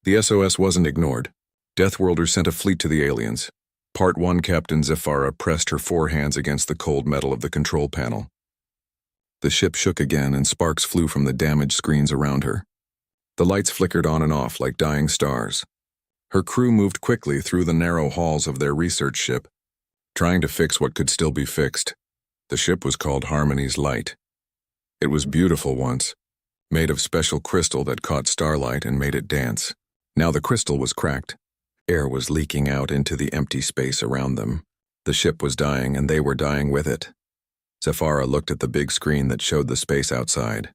The SOS wasn't ignored. Deathworlders sent a fleet to the aliens. Part 1 Captain Zephyra pressed her forehands against the cold metal of the control panel. The ship shook again and sparks flew from the damaged screens around her. The lights flickered on and off like dying stars. Her crew moved quickly through the narrow halls of their research ship, trying to fix what could still be fixed. The ship was called Harmony's Light. It was beautiful once, made of special crystal that caught starlight and made it dance. Now the crystal was cracked. Air was leaking out into the empty space around them. The ship was dying, and they were dying with it. Zephyra looked at the big screen that showed the space outside.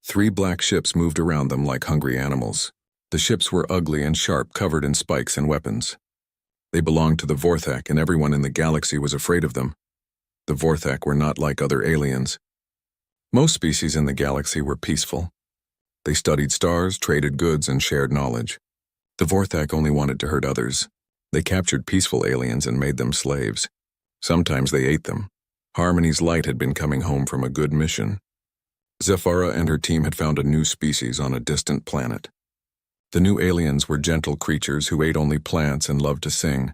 3 black ships moved around them like hungry animals. The ships were ugly and sharp, covered in spikes and weapons. They belonged to the Vorthak, and everyone in the galaxy was afraid of them. The Vorthak were not like other aliens. Most species in the galaxy were peaceful. They studied stars, traded goods, and shared knowledge. The Vorthak only wanted to hurt others. They captured peaceful aliens and made them slaves. Sometimes they ate them. Harmony's Light had been coming home from a good mission. Zephyra and her team had found a new species on a distant planet. The new aliens were gentle creatures who ate only plants and loved to sing.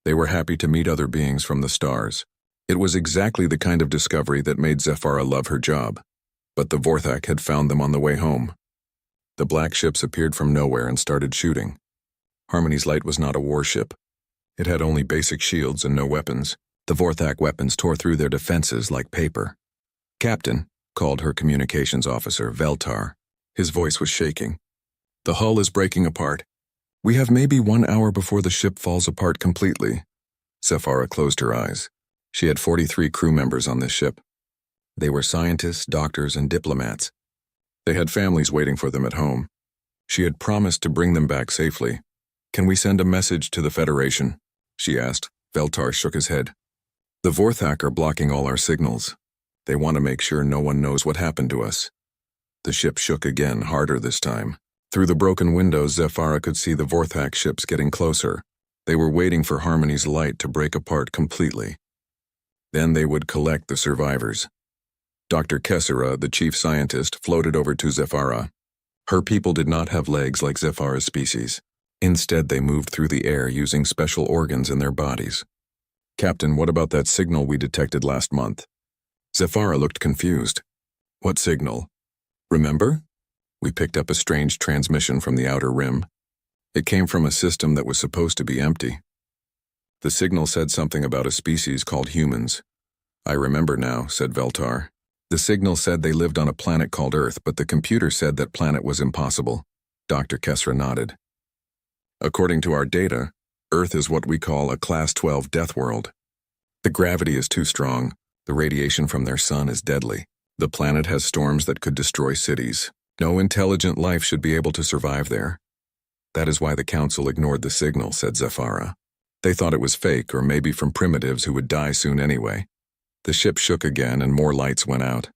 They were happy to meet other beings from the stars. It was exactly the kind of discovery that made Zephyra love her job. But the Vorthak had found them on the way home. The black ships appeared from nowhere and started shooting. Harmony's Light was not a warship. It had only basic shields and no weapons. The Vorthak weapons tore through their defenses like paper. "Captain," called her communications officer, Veltar. His voice was shaking. "The hull is breaking apart. We have maybe 1 hour before the ship falls apart completely." Zephyra closed her eyes. She had 43 crew members on this ship. They were scientists, doctors, and diplomats. They had families waiting for them at home. She had promised to bring them back safely. "Can we send a message to the Federation?" she asked. Veltar shook his head. "The Vorthak are blocking all our signals. They want to make sure no one knows what happened to us." The ship shook again, harder this time. Through the broken windows, Zephyra could see the Vorthak ships getting closer. They were waiting for Harmony's Light to break apart completely. Then they would collect the survivors. Dr. Kessera, the chief scientist, floated over to Zephyra. Her people did not have legs like Zephyra's species. Instead, they moved through the air using special organs in their bodies. "Captain, what about that signal we detected last month?" Zephyra looked confused. "What signal? Remember? We picked up a strange transmission from the outer rim. It came from a system that was supposed to be empty. The signal said something about a species called humans." "I remember now," said Veltar. "The signal said they lived on a planet called Earth, but the computer said that planet was impossible." Dr. Kessera nodded. "According to our data, Earth is what we call a Class 12 death world. The gravity is too strong. The radiation from their sun is deadly. The planet has storms that could destroy cities. No intelligent life should be able to survive there. That is why the Council ignored the signal," said Zephyra. "They thought it was fake or maybe from primitives who would die soon anyway." The ship shook again and more lights went out.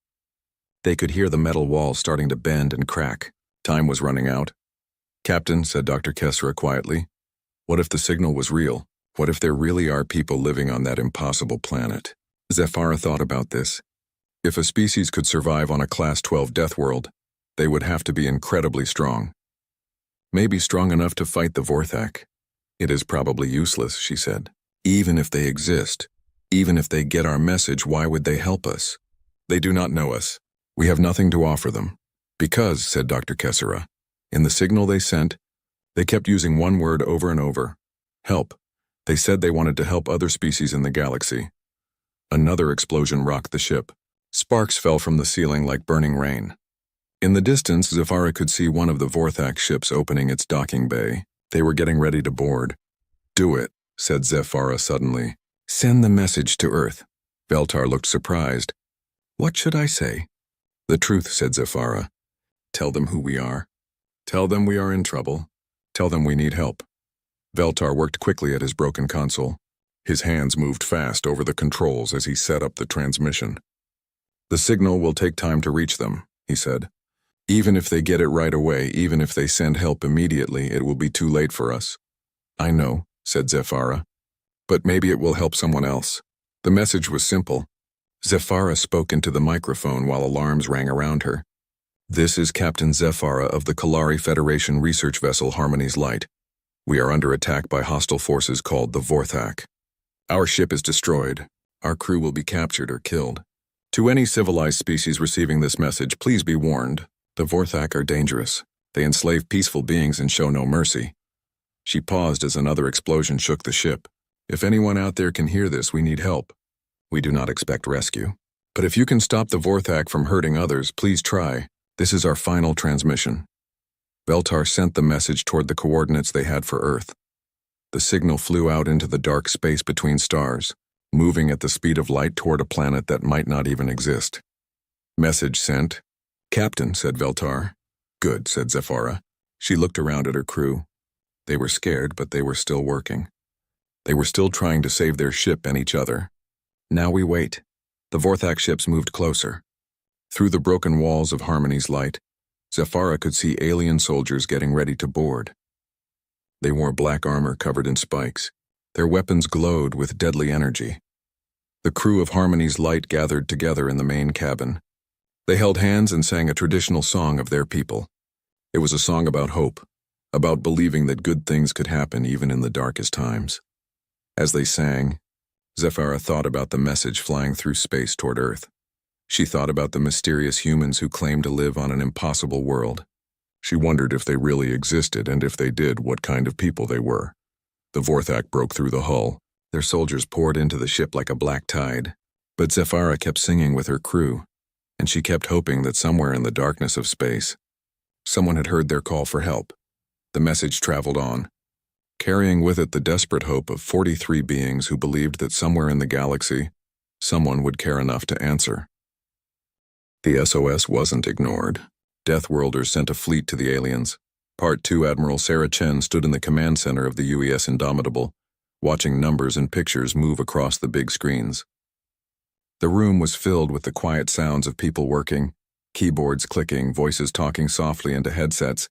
They could hear the metal walls starting to bend and crack. Time was running out. "Captain," said Dr. Kessera quietly, "what if the signal was real? What if there really are people living on that impossible planet?" Zephyra thought about this. If a species could survive on a Class 12 death world, they would have to be incredibly strong. Maybe strong enough to fight the Vorthak. "It is probably useless," she said. "Even if they exist, even if they get our message, why would they help us? They do not know us. We have nothing to offer them." "Because," said Dr. Kessera, "in the signal they sent, they kept using one word over and over. Help. They said they wanted to help other species in the galaxy." Another explosion rocked the ship. Sparks fell from the ceiling like burning rain. In the distance, Zephyra could see one of the Vorthak ships opening its docking bay. They were getting ready to board. "Do it," said Zephyra suddenly. "Send the message to Earth." Veltar looked surprised. "What should I say?" "The truth," said Zephyra. "Tell them who we are. Tell them we are in trouble. Tell them we need help." Veltar worked quickly at his broken console. His hands moved fast over the controls as he set up the transmission. "The signal will take time to reach them," he said. "Even if they get it right away, even if they send help immediately, it will be too late for us." "I know," said Zephyra. "But maybe it will help someone else." The message was simple. Zephyra spoke into the microphone while alarms rang around her. This is Captain Zephyra of the Kalari Federation research vessel Harmony's Light. We are under attack by hostile forces called the Vorthak. Our ship is destroyed. Our crew will be captured or killed. To any civilized species receiving this message, please be warned. The Vorthak are dangerous. They enslave peaceful beings and show no mercy. She paused as another explosion shook the ship. If anyone out there can hear this, we need help. We do not expect rescue. But if you can stop the Vorthak from hurting others, please try. This is our final transmission. Beltar sent the message toward the coordinates they had for Earth. The signal flew out into the dark space between stars, moving at the speed of light toward a planet that might not even exist. Message sent. Captain, said Beltar. Good, said Zephyra. She looked around at her crew. They were scared, but they were still working. They were still trying to save their ship and each other. Now we wait. The Vorthak ships moved closer. Through the broken walls of Harmony's Light, Zephyra could see alien soldiers getting ready to board. They wore black armor covered in spikes. Their weapons glowed with deadly energy. The crew of Harmony's Light gathered together in the main cabin. They held hands and sang a traditional song of their people. It was a song about hope, about believing that good things could happen even in the darkest times. As they sang, Zephyra thought about the message flying through space toward Earth. She thought about the mysterious humans who claimed to live on an impossible world. She wondered if they really existed, and if they did, what kind of people they were. The Vorthak broke through the hull. Their soldiers poured into the ship like a black tide. But Zephyra kept singing with her crew, and she kept hoping that somewhere in the darkness of space, someone had heard their call for help. The message traveled on, carrying with it the desperate hope of 43 beings who believed that somewhere in the galaxy, someone would care enough to answer. The SOS wasn't ignored. Deathworlders sent a fleet to the aliens. Part 2 Admiral Sarah Chen stood in the command center of the UES Indomitable, watching numbers and pictures move across the big screens. The room was filled with the quiet sounds of people working, keyboards clicking, voices talking softly into headsets,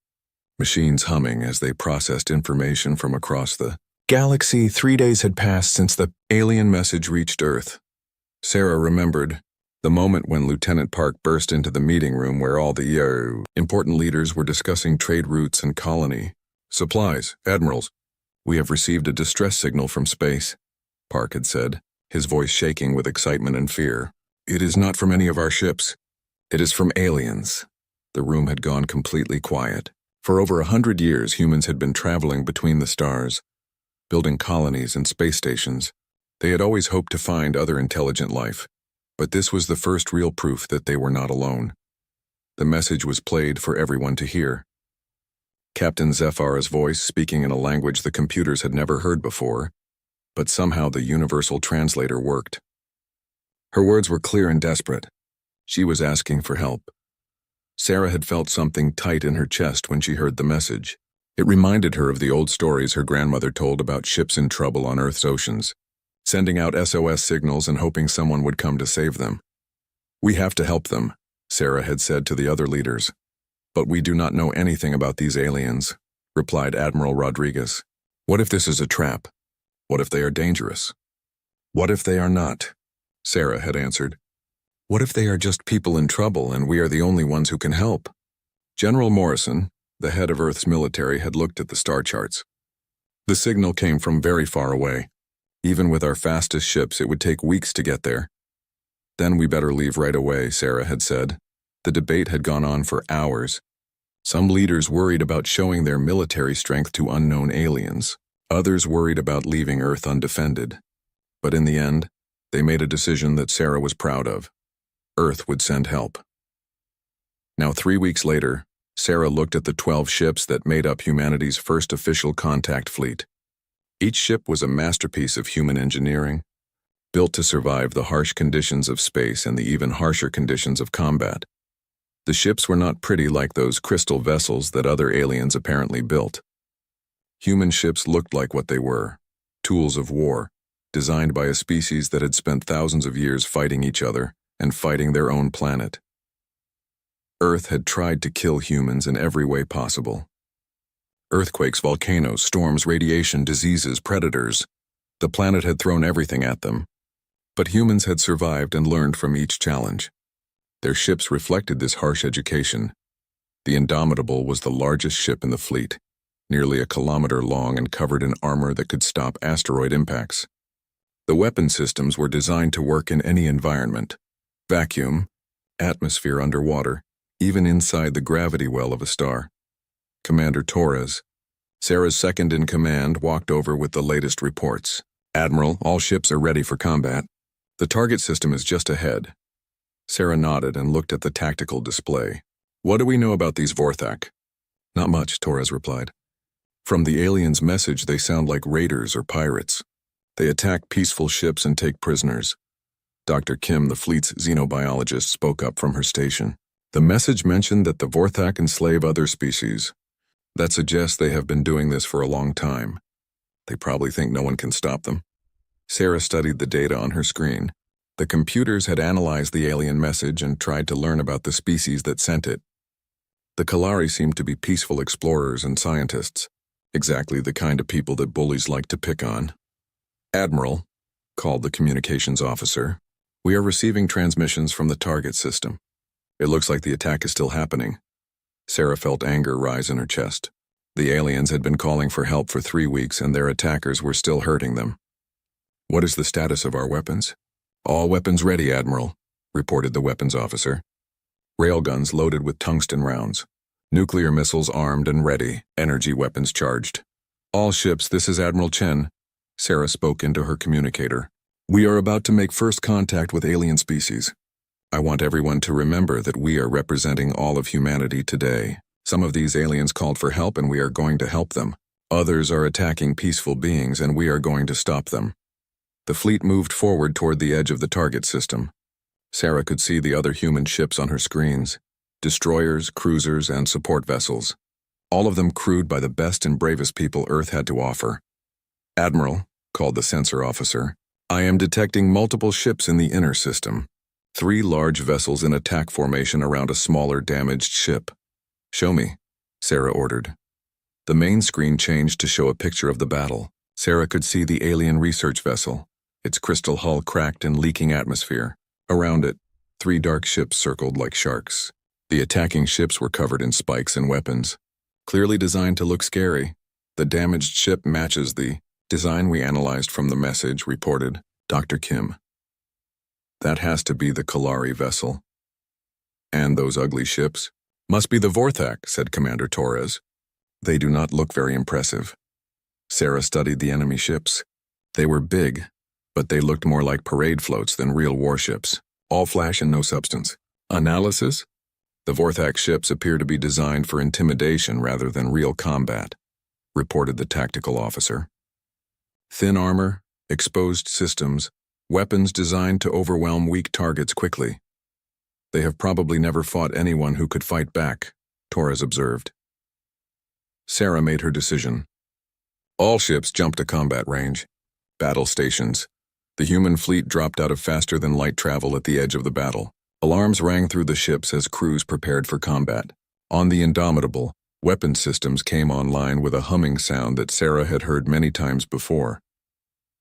machines humming as they processed information from across the galaxy. 3 days had passed since the alien message reached Earth. Sarah remembered the moment when Lieutenant Park burst into the meeting room where all the important leaders were discussing trade routes and colony supplies. Admirals, we have received a distress signal from space, Park had said, his voice shaking with excitement and fear. It is not from any of our ships. It is from aliens. The room had gone completely quiet. For over 100 years, humans had been traveling between the stars, building colonies and space stations. They had always hoped to find other intelligent life. But this was the first real proof that they were not alone. The message was played for everyone to hear. Captain Zephyra's voice, speaking in a language the computers had never heard before, but somehow the universal translator worked. Her words were clear and desperate. She was asking for help. Sarah had felt something tight in her chest when she heard the message. It reminded her of the old stories her grandmother told about ships in trouble on Earth's oceans, sending out SOS signals and hoping someone would come to save them. We have to help them, Sarah had said to the other leaders. But we do not know anything about these aliens, replied Admiral Rodriguez. What if this is a trap? What if they are dangerous? What if they are not? Sarah had answered. What if they are just people in trouble and we are the only ones who can help? General Morrison, the head of Earth's military, had looked at the star charts. The signal came from very far away. Even with our fastest ships, it would take weeks to get there. Then we better leave right away, Sarah had said. The debate had gone on for hours. Some leaders worried about showing their military strength to unknown aliens. Others worried about leaving Earth undefended. But in the end, they made a decision that Sarah was proud of. Earth would send help. Now 3 weeks later, Sarah looked at the 12 ships that made up humanity's first official contact fleet. Each ship was a masterpiece of human engineering, built to survive the harsh conditions of space and the even harsher conditions of combat. The ships were not pretty like those crystal vessels that other aliens apparently built. Human ships looked like what they were, tools of war, designed by a species that had spent thousands of years fighting each other and fighting their own planet. Earth had tried to kill humans in every way possible. Earthquakes, volcanoes, storms, radiation, diseases, predators. The planet had thrown everything at them. But humans had survived and learned from each challenge. Their ships reflected this harsh education, The Indomitable was the largest ship in the fleet, nearly a kilometer long and covered in armor that could stop asteroid impacts. The weapon systems were designed to work in any environment: vacuum, atmosphere underwater, even inside the gravity well of a star. Commander Torres, Sarah's second-in-command, walked over with the latest reports. "Admiral, all ships are ready for combat. The target system is just ahead." Sarah nodded and looked at the tactical display. "What do we know about these Vorthak?" "Not much," Torres replied. "From the aliens' message, they sound like raiders or pirates. They attack peaceful ships and take prisoners." Dr. Kim, the fleet's xenobiologist, spoke up from her station. "The message mentioned that the Vorthak enslave other species. That suggests they have been doing this for a long time. They probably think no one can stop them." Sarah studied the data on her screen. The computers had analyzed the alien message and tried to learn about the species that sent it. The Kalari seemed to be peaceful explorers and scientists, exactly the kind of people that bullies like to pick on. "Admiral," called the communications officer, "we are receiving transmissions from the target system. It looks like the attack is still happening." Sarah felt anger rise in her chest. The aliens had been calling for help for 3 weeks and their attackers were still hurting them. "What is the status of our weapons?" "All weapons ready, Admiral," reported the weapons officer. "Railguns loaded with tungsten rounds. Nuclear missiles armed and ready. Energy weapons charged. All ships, this is Admiral Chen." Sarah spoke into her communicator. "We are about to make first contact with alien species. I want everyone to remember that we are representing all of humanity today. Some of these aliens called for help and we are going to help them. Others are attacking peaceful beings and we are going to stop them." The fleet moved forward toward the edge of the target system. Sarah could see the other human ships on her screens: destroyers, cruisers, and support vessels, all of them crewed by the best and bravest people Earth had to offer. "Admiral," called the sensor officer, "I am detecting multiple ships in the inner system. 3 large vessels in attack formation around a smaller damaged ship." "Show me," Sarah ordered. The main screen changed to show a picture of the battle. Sarah could see the alien research vessel, its crystal hull cracked and leaking atmosphere. Around it, 3 dark ships circled like sharks. The attacking ships were covered in spikes and weapons, clearly designed to look scary. "The damaged ship matches the design we analyzed from the message," reported Dr. Kim. "That has to be the Kalari vessel." "And those ugly ships?" "Must be the Vorthak," said Commander Torres. "They do not look very impressive." Sarah studied the enemy ships. They were big, but they looked more like parade floats than real warships. All flash and no substance. "Analysis? The Vorthak ships appear to be designed for intimidation rather than real combat," reported the tactical officer. "Thin armor, exposed systems, weapons designed to overwhelm weak targets quickly. They have probably never fought anyone who could fight back," Torres observed. Sarah made her decision. All ships jumped to combat range. Battle stations. The human fleet dropped out of faster-than-light travel at the edge of the battle. Alarms rang through the ships as crews prepared for combat. On the Indomitable, weapon systems came online with a humming sound that Sarah had heard many times before.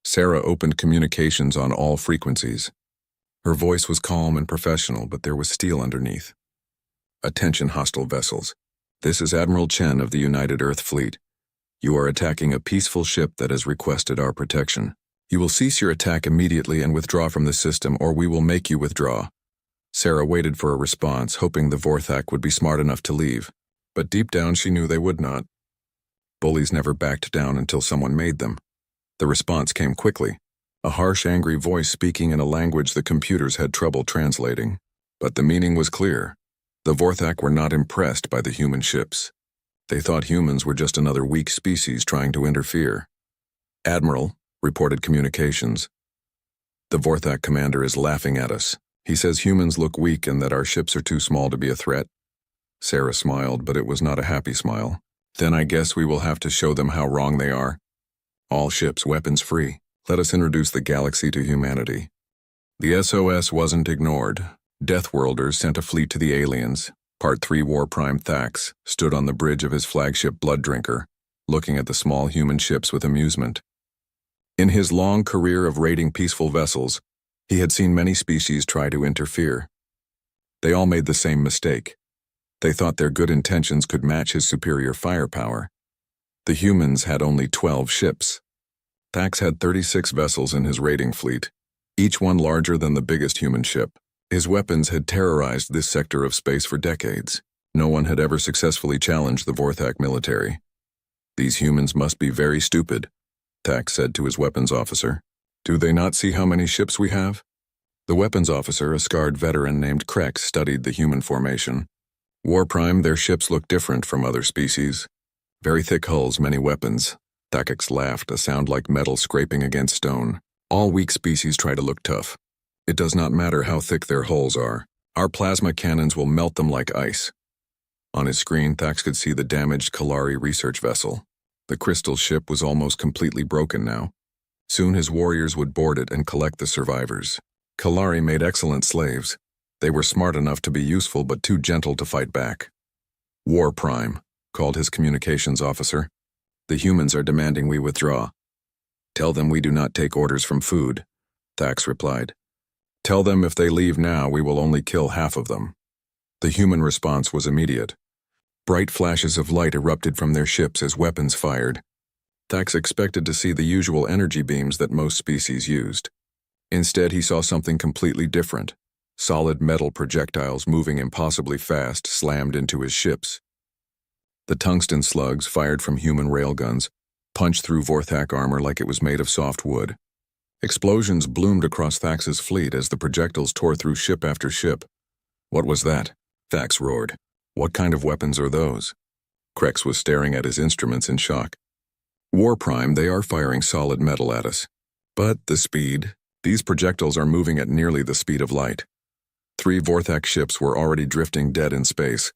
Sarah opened communications on all frequencies. Her voice was calm and professional, but there was steel underneath. "Attention, hostile vessels. This is Admiral Chen of the United Earth Fleet. You are attacking a peaceful ship that has requested our protection. You will cease your attack immediately and withdraw from the system, or we will make you withdraw." Sarah waited for a response, hoping the Vorthak would be smart enough to leave, but deep down she knew they would not. Bullies never backed down until someone made them. The response came quickly, a harsh, angry voice speaking in a language the computers had trouble translating. But the meaning was clear. The Vorthak were not impressed by the human ships. They thought humans were just another weak species trying to interfere. "Admiral," reported communications, "the Vorthak commander is laughing at us. He says humans look weak and that our ships are too small to be a threat." Sarah smiled, but it was not a happy smile. "Then I guess we will have to show them how wrong they are. All ships weapons free. Let us introduce the galaxy to humanity." The SOS wasn't ignored. Deathworlders sent a fleet to the aliens. Part 3 War Prime Thax stood on the bridge of his flagship Blooddrinker, looking at the small human ships with amusement. In his long career of raiding peaceful vessels, he had seen many species try to interfere. They all made the same mistake. They thought their good intentions could match his superior firepower. The humans had only 12 ships. Thax had 36 vessels in his raiding fleet, each one larger than the biggest human ship. His weapons had terrorized this sector of space for decades. No one had ever successfully challenged the Vorthak military. "These humans must be very stupid," Thax said to his weapons officer. "Do they not see how many ships we have?" The weapons officer, a scarred veteran named Krex, studied the human formation. War Prime, their ships looked different from other species. Very thick hulls, many weapons. Thax laughed, a sound like metal scraping against stone. All weak species try to look tough. It does not matter how thick their hulls are. Our plasma cannons will melt them like ice. On his screen, Thax could see the damaged Kalari research vessel. The crystal ship was almost completely broken now. Soon his warriors would board it and collect the survivors. Kalari made excellent slaves. They were smart enough to be useful but too gentle to fight back. "War Prime," called his communications officer. "The humans are demanding we withdraw." "Tell them we do not take orders from food," Thax replied. "Tell them if they leave now, we will only kill half of them." The human response was immediate. Bright flashes of light erupted from their ships as weapons fired. Thax expected to see the usual energy beams that most species used. Instead, he saw something completely different. Solid metal projectiles moving impossibly fast slammed into his ships. The tungsten slugs, fired from human railguns, punched through Vorthak armor like it was made of soft wood. Explosions bloomed across Thax's fleet as the projectiles tore through ship after ship. "What was that?" Thax roared. "What kind of weapons are those?" Krex was staring at his instruments in shock. "War Prime, they are firing solid metal at us. But the speed, these projectiles are moving at nearly the speed of light." 3 Vorthak ships were already drifting dead in space,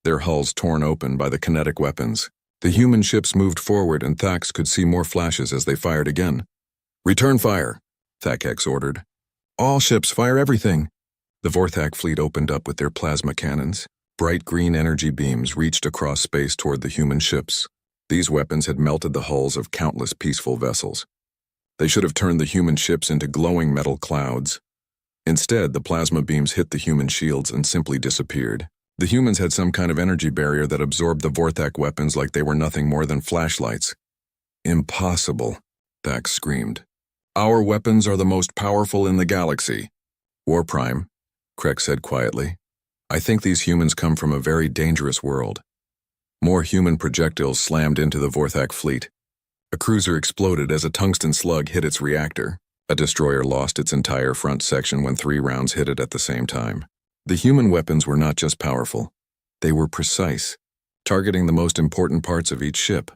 their hulls torn open by the kinetic weapons. The human ships moved forward and Thax could see more flashes as they fired again. "Return fire," Thax ordered. "All ships, fire everything." The Vorthak fleet opened up with their plasma cannons. Bright green energy beams reached across space toward the human ships. These weapons had melted the hulls of countless peaceful vessels. They should have turned the human ships into glowing metal clouds. Instead, the plasma beams hit the human shields and simply disappeared. The humans had some kind of energy barrier that absorbed the Vorthak weapons like they were nothing more than flashlights. "Impossible," Thax screamed. "Our weapons are the most powerful in the galaxy." "War Prime," Krex said quietly. "I think these humans come from a very dangerous world." More human projectiles slammed into the Vorthak fleet. A cruiser exploded as a tungsten slug hit its reactor. A destroyer lost its entire front section when 3 rounds hit it at the same time. The human weapons were not just powerful. They were precise, targeting the most important parts of each ship.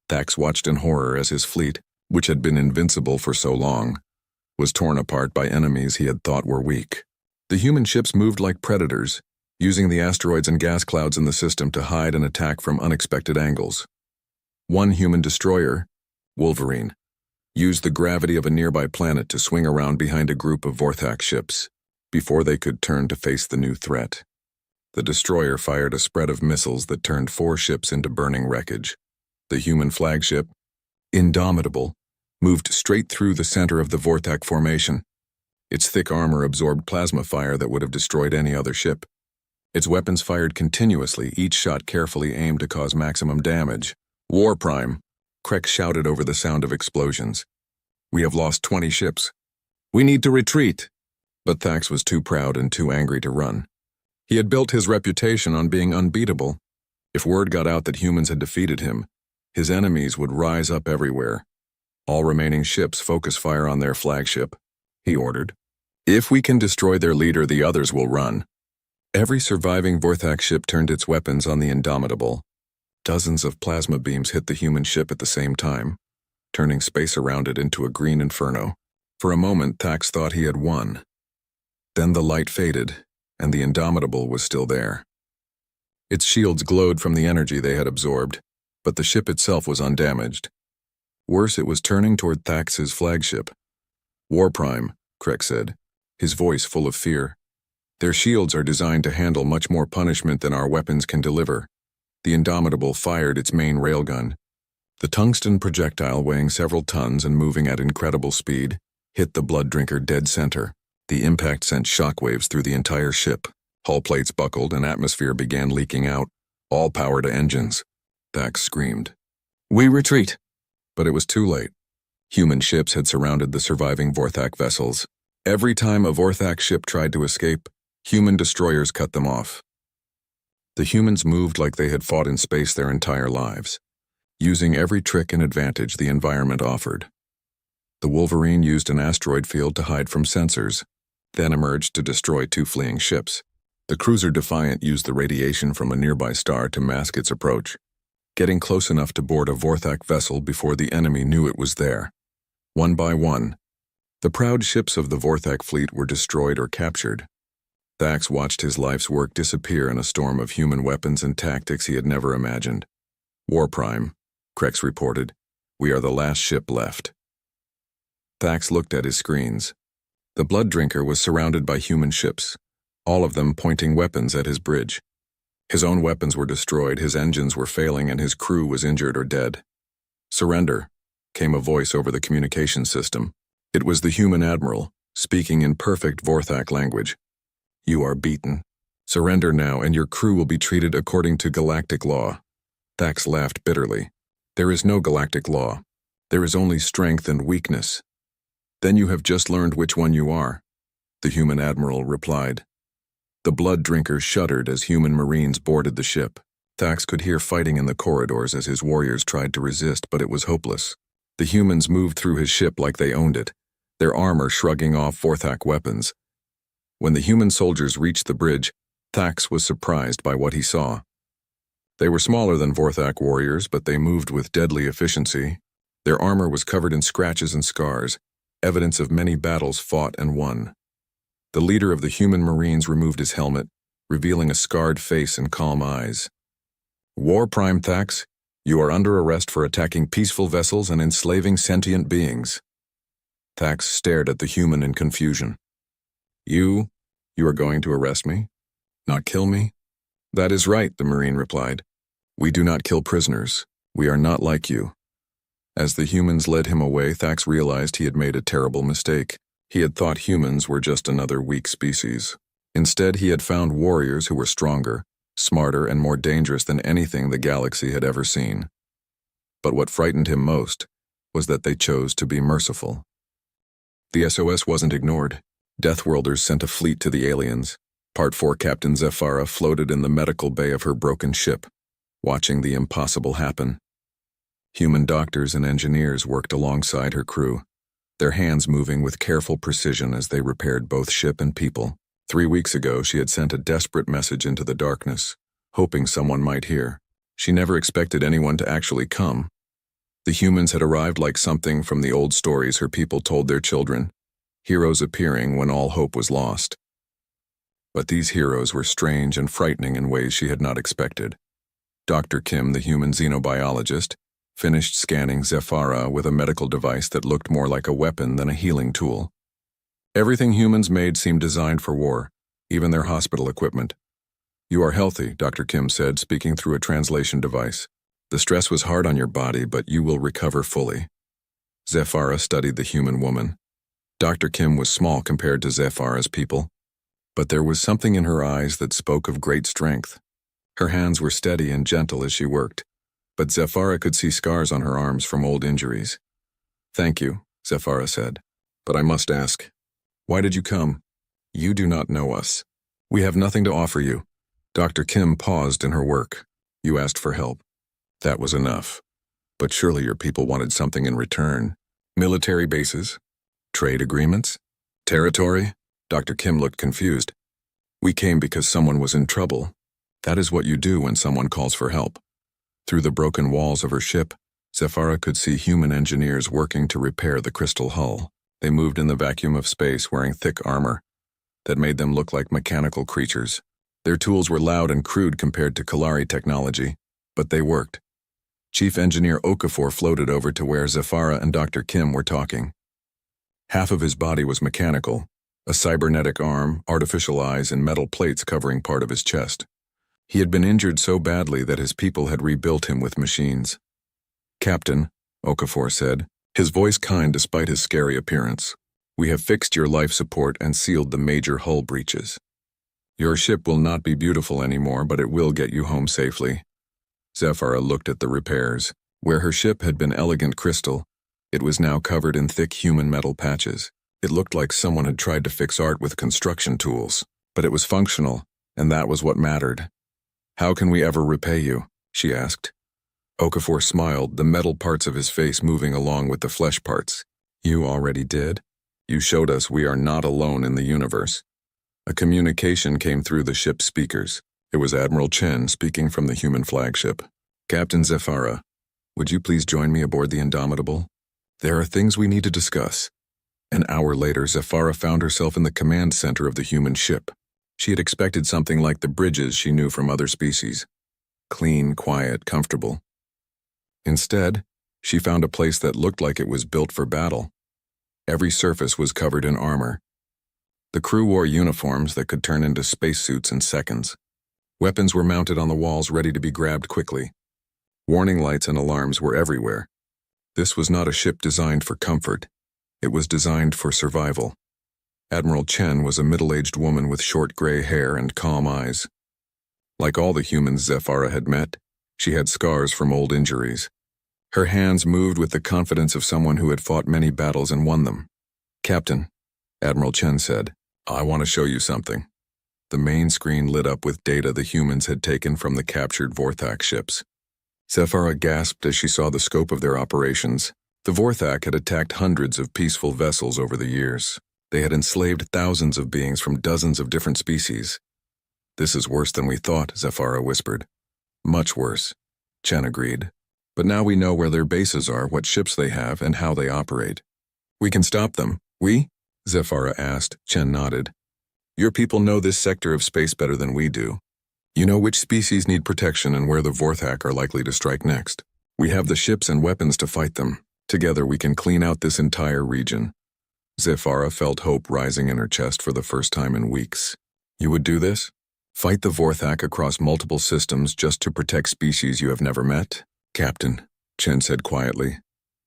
Thax watched in horror as his fleet, which had been invincible for so long, was torn apart by enemies he had thought were weak. The human ships moved like predators, using the asteroids and gas clouds in the system to hide and attack from unexpected angles. One human destroyer, Wolverine, used the gravity of a nearby planet to swing around behind a group of Vorthak ships before they could turn to face the new threat. The destroyer fired a spread of missiles that turned 4 ships into burning wreckage. The human flagship, Indomitable, moved straight through the center of the Vorthak formation. Its thick armor absorbed plasma fire that would have destroyed any other ship. Its weapons fired continuously, each shot carefully aimed to cause maximum damage. "War Prime," Krex shouted over the sound of explosions. "We have lost 20 ships. We need to retreat." But Thax was too proud and too angry to run. He had built his reputation on being unbeatable. If word got out that humans had defeated him, his enemies would rise up everywhere. "All remaining ships focus fire on their flagship," he ordered. "If we can destroy their leader, the others will run." Every surviving Vorthak ship turned its weapons on the Indomitable. Dozens of plasma beams hit the human ship at the same time, turning space around it into a green inferno. For a moment, Thax thought he had won. Then the light faded, and the Indomitable was still there. Its shields glowed from the energy they had absorbed, but the ship itself was undamaged. Worse, it was turning toward Thax's flagship. "War Prime," Krex said, his voice full of fear. "Their shields are designed to handle much more punishment than our weapons can deliver." The Indomitable fired its main railgun. The tungsten projectile, weighing several tons and moving at incredible speed, hit the blood drinker dead center. The impact sent shockwaves through the entire ship. Hull plates buckled and atmosphere began leaking out. All power to engines. Thax screamed. We retreat. But it was too late. Human ships had surrounded the surviving Vorthak vessels. Every time a Vorthak ship tried to escape, human destroyers cut them off. The humans moved like they had fought in space their entire lives, using every trick and advantage the environment offered. The Wolverine used an asteroid field to hide from sensors, then emerged to destroy 2 fleeing ships. The cruiser Defiant used the radiation from a nearby star to mask its approach, getting close enough to board a Vorthak vessel before the enemy knew it was there. One by one, the proud ships of the Vorthak fleet were destroyed or captured. Thax watched his life's work disappear in a storm of human weapons and tactics he had never imagined. War Prime, Krex reported. We are the last ship left. Thax looked at his screens. The Blood Drinker was surrounded by human ships, all of them pointing weapons at his bridge. His own weapons were destroyed, his engines were failing, and his crew was injured or dead. Surrender, came a voice over the communication system. It was the human admiral, speaking in perfect Vorthak language. You are beaten. Surrender now, and your crew will be treated according to galactic law. Thax laughed bitterly. There is no galactic law. There is only strength and weakness. Then you have just learned which one you are, the human admiral replied. The Blood Drinker shuddered as human marines boarded the ship. Thax could hear fighting in the corridors as his warriors tried to resist, but it was hopeless. The humans moved through his ship like they owned it, their armor shrugging off Vorthak weapons. When the human soldiers reached the bridge, Thax was surprised by what he saw. They were smaller than Vorthak warriors, but they moved with deadly efficiency. Their armor was covered in scratches and scars, evidence of many battles fought and won. The leader of the human marines removed his helmet, revealing a scarred face and calm eyes. War Prime Thax, you are under arrest for attacking peaceful vessels and enslaving sentient beings. Thax stared at the human in confusion. You are going to arrest me? Not kill me? That is right, the Marine replied. We do not kill prisoners. We are not like you. As the humans led him away, Thax realized he had made a terrible mistake. He had thought humans were just another weak species. Instead, he had found warriors who were stronger, smarter, and more dangerous than anything the galaxy had ever seen. But what frightened him most was that they chose to be merciful. The SOS wasn't ignored. Deathworlders sent a fleet to the aliens. Part 4 Captain Zephyra floated in the medical bay of her broken ship, watching the impossible happen. Human doctors and engineers worked alongside her crew, their hands moving with careful precision as they repaired both ship and people. 3 weeks ago, she had sent a desperate message into the darkness, hoping someone might hear. She never expected anyone to actually come. The humans had arrived like something from the old stories her people told their children, heroes appearing when all hope was lost. But these heroes were strange and frightening in ways she had not expected. Dr. Kim, the human xenobiologist, finished scanning Zephyra with a medical device that looked more like a weapon than a healing tool. Everything humans made seemed designed for war, even their hospital equipment. You are healthy, Dr. Kim said, speaking through a translation device. The stress was hard on your body, but you will recover fully. Zephyra studied the human woman. Dr. Kim was small compared to Zephyra's people, but there was something in her eyes that spoke of great strength. Her hands were steady and gentle as she worked, but Zephyra could see scars on her arms from old injuries. Thank you, Zephyra said, but I must ask, why did you come? You do not know us. We have nothing to offer you. Dr. Kim paused in her work. You asked for help. That was enough. But surely your people wanted something in return. Military bases? Trade agreements? Territory? Dr. Kim looked confused. We came because someone was in trouble. That is what you do when someone calls for help. Through the broken walls of her ship, Zephyra could see human engineers working to repair the crystal hull. They moved in the vacuum of space wearing thick armor that made them look like mechanical creatures. Their tools were loud and crude compared to Kalari technology, but they worked. Chief Engineer Okafor floated over to where Zephyra and Dr. Kim were talking. Half of his body was mechanical, a cybernetic arm, artificial eyes, and metal plates covering part of his chest. He had been injured so badly that his people had rebuilt him with machines. Captain, Okafor said, his voice kind despite his scary appearance, we have fixed your life support and sealed the major hull breaches. Your ship will not be beautiful anymore, but it will get you home safely. Zephyra looked at the repairs. Where her ship had been elegant crystal, it was now covered in thick human metal patches. It looked like someone had tried to fix art with construction tools, but it was functional, and that was what mattered. How can we ever repay you? She asked. Okafor smiled, the metal parts of his face moving along with the flesh parts. You already did. You showed us we are not alone in the universe. A communication came through the ship's speakers. It was Admiral Chen speaking from the human flagship. Captain Zephyra, would you please join me aboard the Indomitable? There are things we need to discuss. An hour later, Zephyra found herself in the command center of the human ship. She had expected something like the bridges she knew from other species. Clean, quiet, comfortable. Instead, she found a place that looked like it was built for battle. Every surface was covered in armor. The crew wore uniforms that could turn into spacesuits in seconds. Weapons were mounted on the walls ready to be grabbed quickly. Warning lights and alarms were everywhere. This was not a ship designed for comfort. It was designed for survival. Admiral Chen was a middle-aged woman with short gray hair and calm eyes. Like all the humans Zephyra had met, she had scars from old injuries. Her hands moved with the confidence of someone who had fought many battles and won them. Captain, Admiral Chen said, I want to show you something. The main screen lit up with data the humans had taken from the captured Vorthak ships. Zephyra gasped as she saw the scope of their operations. The Vorthak had attacked hundreds of peaceful vessels over the years. They had enslaved thousands of beings from dozens of different species. This is worse than we thought, Zephyra whispered. Much worse, Chen agreed. But now we know where their bases are, what ships they have, and how they operate. We can stop them. We? Zephyra asked. Chen nodded. Your people know this sector of space better than we do. You know which species need protection and where the Vorthak are likely to strike next. We have the ships and weapons to fight them. Together we can clean out this entire region. Zephyra felt hope rising in her chest for the first time in weeks. You would do this? Fight the Vorthak across multiple systems just to protect species you have never met? Captain, Chen said quietly.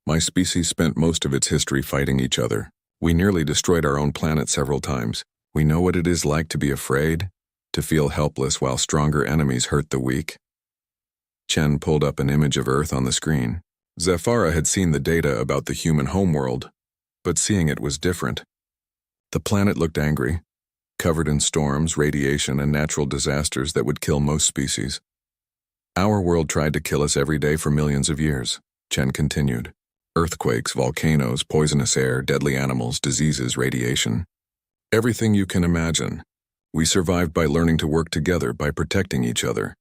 My species spent most of its history fighting each other. We nearly destroyed our own planet several times. We know what it is like to be afraid, to feel helpless while stronger enemies hurt the weak. Chen pulled up an image of Earth on the screen. Zephyra had seen the data about the human homeworld, but seeing it was different. The planet looked angry, covered in storms, radiation, and natural disasters that would kill most species. Our world tried to kill us every day for millions of years, Chen continued. Earthquakes, volcanoes, poisonous air, deadly animals, diseases, radiation. Everything you can imagine. We survived by learning to work together, by protecting each other.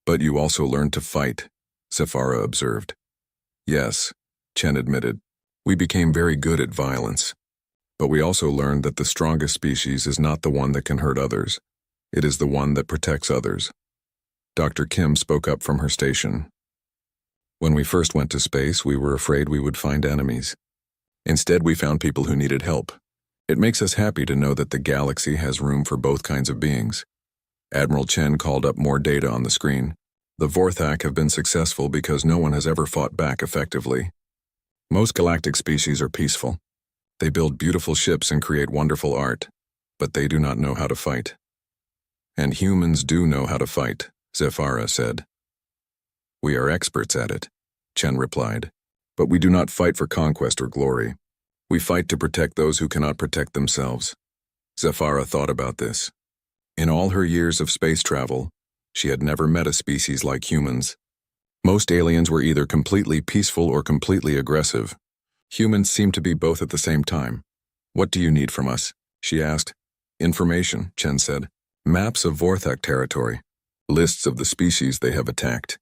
But you also learned to fight, Zephyra observed. Yes, Chen admitted. We became very good at violence. But we also learned that the strongest species is not the one that can hurt others. It is the one that protects others. Dr. Kim spoke up from her station. When we first went to space, we were afraid we would find enemies. Instead, we found people who needed help. It makes us happy to know that the galaxy has room for both kinds of beings. Admiral Chen called up more data on the screen. The Vorthak have been successful because no one has ever fought back effectively. Most galactic species are peaceful. They build beautiful ships and create wonderful art, but they do not know how to fight. And humans do know how to fight, Zephyra said. We are experts at it, Chen replied, but we do not fight for conquest or glory. We fight to protect those who cannot protect themselves. Zephyra thought about this. In all her years of space travel, she had never met a species like humans. Most aliens were either completely peaceful or completely aggressive. Humans seemed to be both at the same time. What do you need from us? She asked. Information, Chen said. Maps of Vorthak territory. Lists of the species they have attacked.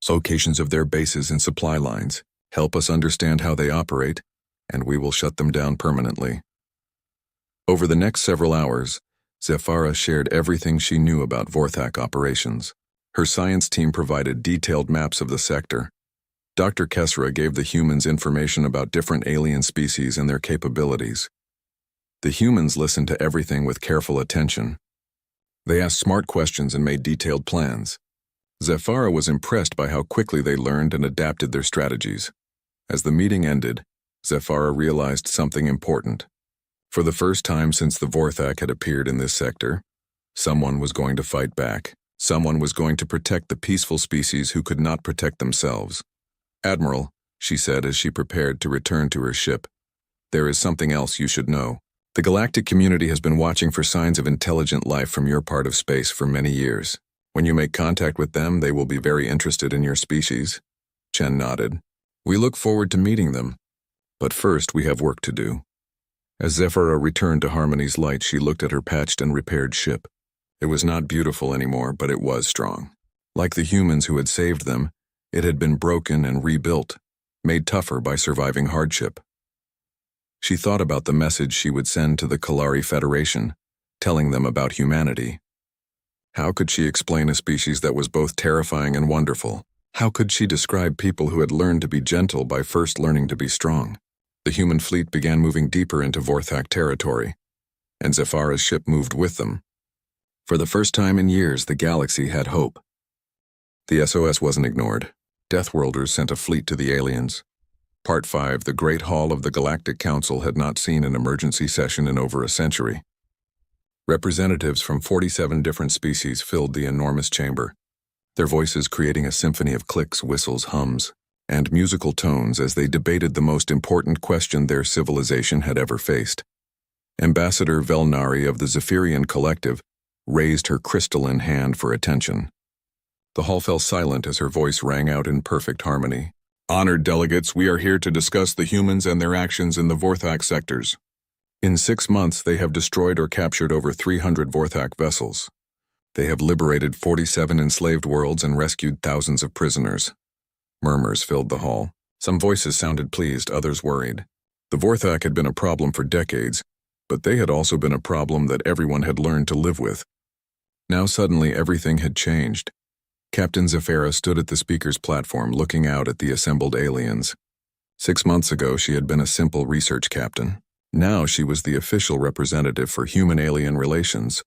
Locations of their bases and supply lines. Help us understand how they operate, and we will shut them down permanently. Over the next several hours, Zephyra shared everything she knew about Vorthak operations. Her science team provided detailed maps of the sector. Dr. Kesra gave the humans information about different alien species and their capabilities. The humans listened to everything with careful attention. They asked smart questions and made detailed plans. Zephyra was impressed by how quickly they learned and adapted their strategies. As the meeting ended, Zephyra realized something important. For the first time since the Vorthak had appeared in this sector, Someone was going to fight back. Someone was going to protect the peaceful species who could not protect themselves. "Admiral," she said as she prepared to return to her ship, "there is something else you should know. The galactic community has been watching for signs of intelligent life from your part of space for many years. When you make contact with them, they will be very interested in your species." Chen nodded. "We look forward to meeting them. But first, we have work to do." As Zephyra returned to Harmony's light, she looked at her patched and repaired ship. It was not beautiful anymore, but it was strong. Like the humans who had saved them, it had been broken and rebuilt, made tougher by surviving hardship. She thought about the message she would send to the Kalari Federation, telling them about humanity. How could she explain a species that was both terrifying and wonderful? How could she describe people who had learned to be gentle by first learning to be strong? The human fleet began moving deeper into Vorthak territory, and Zephyra's ship moved with them. For the first time in years, the galaxy had hope. The SOS wasn't ignored. Deathworlders sent a fleet to the aliens. Part 5, the Great Hall of the Galactic Council had not seen an emergency session in over a century. Representatives from 47 different species filled the enormous chamber, their voices creating a symphony of clicks, whistles, hums, and musical tones as they debated the most important question their civilization had ever faced. Ambassador Velnari of the Zephyrian Collective raised her crystalline hand for attention. The hall fell silent as her voice rang out in perfect harmony. "Honored delegates, we are here to discuss the humans and their actions in the Vorthak sectors. In 6 months, they have destroyed or captured over 300 Vorthak vessels. They have liberated 47 enslaved worlds and rescued thousands of prisoners." Murmurs filled the hall. Some voices sounded pleased, others worried. The Vorthak had been a problem for decades, but they had also been a problem that everyone had learned to live with. Now suddenly everything had changed. Captain Zephyra stood at the speaker's platform looking out at the assembled aliens. 6 months ago, she had been a simple research captain. Now she was the official representative for human-alien relations,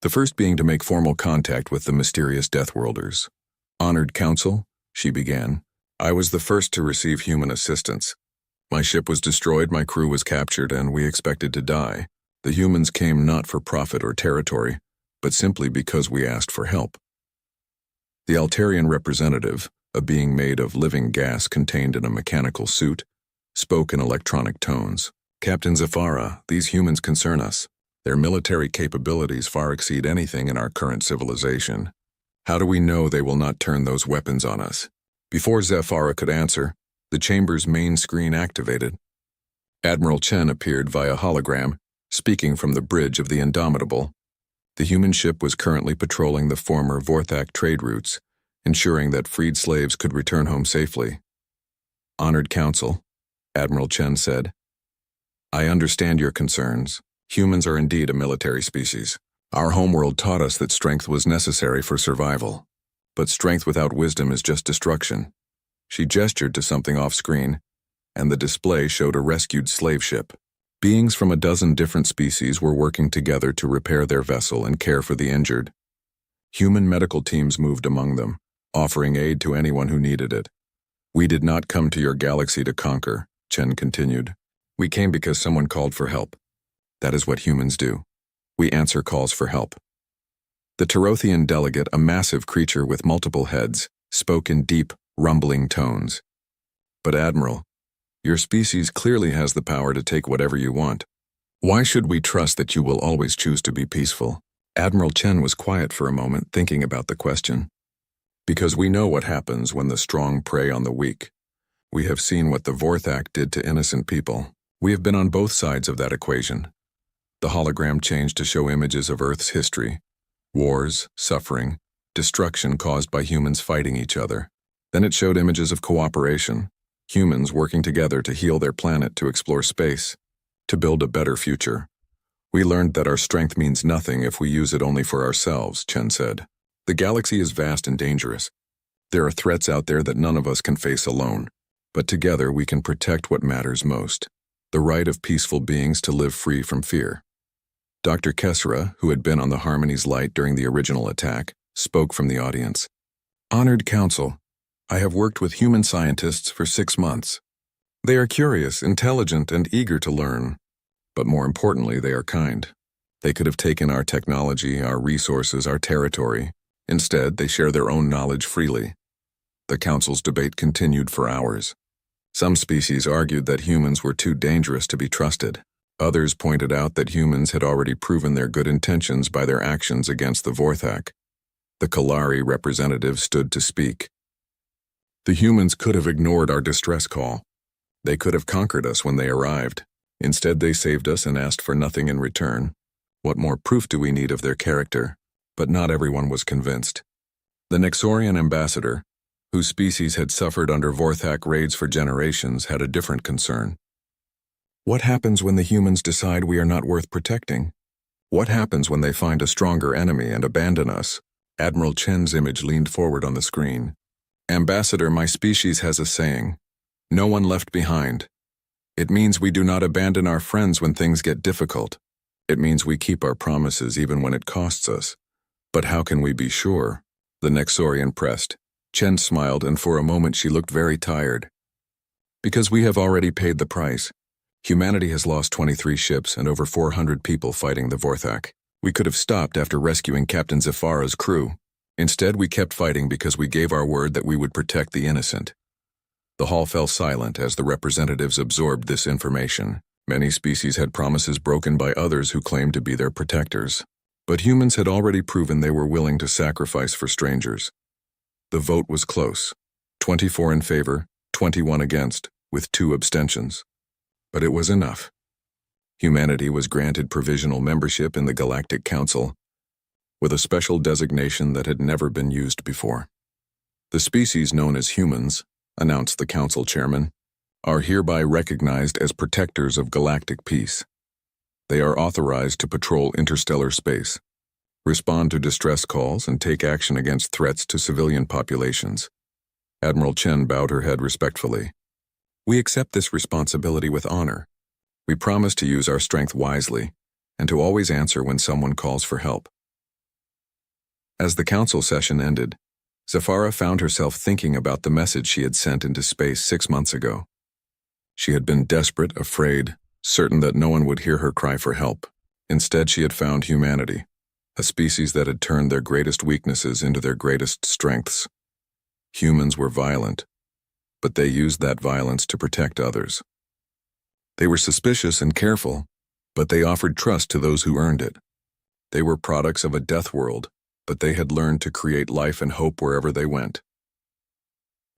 the first being to make formal contact with the mysterious Deathworlders. "Honored Council," she began, "I was the first to receive human assistance. My ship was destroyed, my crew was captured, and we expected to die. The humans came not for profit or territory, but simply because we asked for help." The Altarian representative, a being made of living gas contained in a mechanical suit, spoke in electronic tones. "Captain Zephyra, these humans concern us. Their military capabilities far exceed anything in our current civilization. How do we know they will not turn those weapons on us?" Before Zephyra could answer, the chamber's main screen activated. Admiral Chen appeared via hologram, speaking from the bridge of the Indomitable. The human ship was currently patrolling the former Vorthak trade routes, ensuring that freed slaves could return home safely. "Honored Council," Admiral Chen said, "I understand your concerns. Humans are indeed a military species. Our homeworld taught us that strength was necessary for survival. But strength without wisdom is just destruction." She gestured to something off-screen, and the display showed a rescued slave ship. Beings from a dozen different species were working together to repair their vessel and care for the injured. Human medical teams moved among them, offering aid to anyone who needed it. "We did not come to your galaxy to conquer," Chen continued. "We came because someone called for help. That is what humans do. We answer calls for help." The Tarothian delegate, a massive creature with multiple heads, spoke in deep, rumbling tones. "But Admiral, your species clearly has the power to take whatever you want. Why should we trust that you will always choose to be peaceful?" Admiral Chen was quiet for a moment, thinking about the question. "Because we know what happens when the strong prey on the weak. We have seen what the Vorthak did to innocent people. We have been on both sides of that equation." The hologram changed to show images of Earth's history: wars, suffering, destruction caused by humans fighting each other. Then it showed images of cooperation, humans working together to heal their planet, to explore space, to build a better future. "We learned that our strength means nothing if we use it only for ourselves," Chen said. "The galaxy is vast and dangerous. There are threats out there that none of us can face alone. But together we can protect what matters most: the right of peaceful beings to live free from fear." Dr. Kessera, who had been on the Harmony's light during the original attack, spoke from the audience. "Honored Council, I have worked with human scientists for 6 months. They are curious, intelligent, and eager to learn. But more importantly, they are kind. They could have taken our technology, our resources, our territory. Instead, they share their own knowledge freely. The Council's debate continued for hours. Some species argued that humans were too dangerous to be trusted. Others pointed out that humans had already proven their good intentions by their actions against the Vorthak. The Kalari representative stood to speak. The humans could have ignored our distress call. They could have conquered us when they arrived. Instead, they saved us and asked for nothing in return. What more proof do we need of their character? But not everyone was convinced. The Nexorian ambassador, whose species had suffered under Vorthak raids for generations, had a different concern. What happens when the humans decide we are not worth protecting? What happens when they find a stronger enemy and abandon us? Admiral Chen's image leaned forward on the screen. Ambassador, my species has a saying, "No one left behind." It means we do not abandon our friends when things get difficult. It means we keep our promises even when it costs us. But how can we be sure? The Nexorian pressed. Chen smiled, and for a moment she looked very tired. Because we have already paid the price. Humanity has lost 23 ships and over 400 people fighting the Vorthak. We could have stopped after rescuing Captain Zafara's crew. Instead, we kept fighting because we gave our word that we would protect the innocent. The hall fell silent as the representatives absorbed this information. Many species had promises broken by others who claimed to be their protectors. But humans had already proven they were willing to sacrifice for strangers. The vote was close. 24 in favor, 21 against, with 2 abstentions. But it was enough. Humanity was granted provisional membership in the Galactic Council, with a special designation that had never been used before. The species known as humans, announced the Council chairman, are hereby recognized as protectors of galactic peace. They are authorized to patrol interstellar space, respond to distress calls, and take action against threats to civilian populations. Admiral Chen bowed her head respectfully. We accept this responsibility with honor. We promise to use our strength wisely and to always answer when someone calls for help. As the council session ended, Zafara found herself thinking about the message she had sent into space 6 months ago. She had been desperate, afraid, certain that no one would hear her cry for help. Instead, she had found humanity, a species that had turned their greatest weaknesses into their greatest strengths. Humans were violent, but they used that violence to protect others. They were suspicious and careful, but they offered trust to those who earned it. They were products of a death world, but they had learned to create life and hope wherever they went.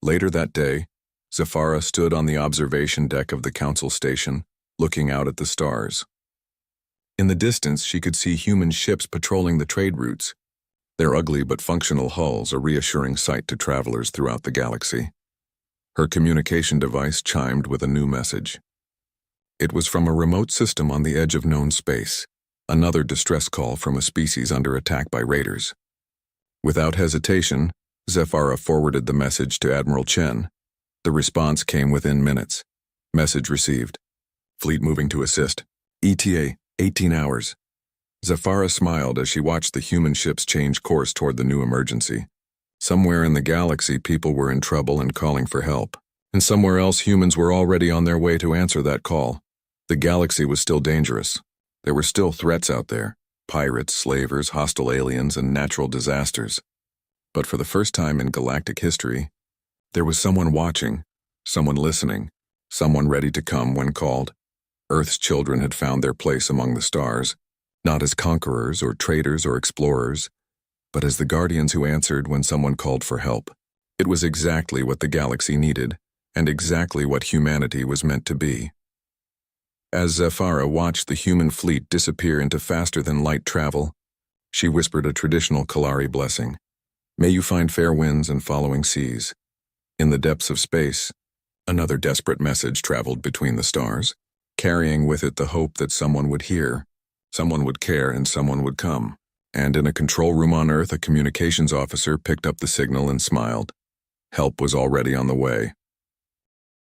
Later that day, Zafara stood on the observation deck of the council station, looking out at the stars. In the distance, she could see human ships patrolling the trade routes. Their ugly but functional hulls a reassuring sight to travelers throughout the galaxy. Her communication device chimed with a new message. It was from a remote system on the edge of known space, another distress call from a species under attack by raiders. Without hesitation, Zafara forwarded the message to Admiral Chen. The response came within minutes. Message received. Fleet moving to assist. ETA, 18 hours. Zafara smiled as she watched the human ships change course toward the new emergency. Somewhere in the galaxy, people were in trouble and calling for help. And somewhere else, humans were already on their way to answer that call. The galaxy was still dangerous. There were still threats out there. Pirates, slavers, hostile aliens, and natural disasters. But for the first time in galactic history, there was someone watching, someone listening, someone ready to come when called. Earth's children had found their place among the stars, not as conquerors or traders or explorers, but as the guardians who answered when someone called for help. It was exactly what the galaxy needed, and exactly what humanity was meant to be. As Zafara watched the human fleet disappear into faster-than-light travel, she whispered a traditional Kalari blessing. May you find fair winds and following seas. In the depths of space, another desperate message traveled between the stars, carrying with it the hope that someone would hear, someone would care, and someone would come. And in a control room on Earth, a communications officer picked up the signal and smiled. Help was already on the way.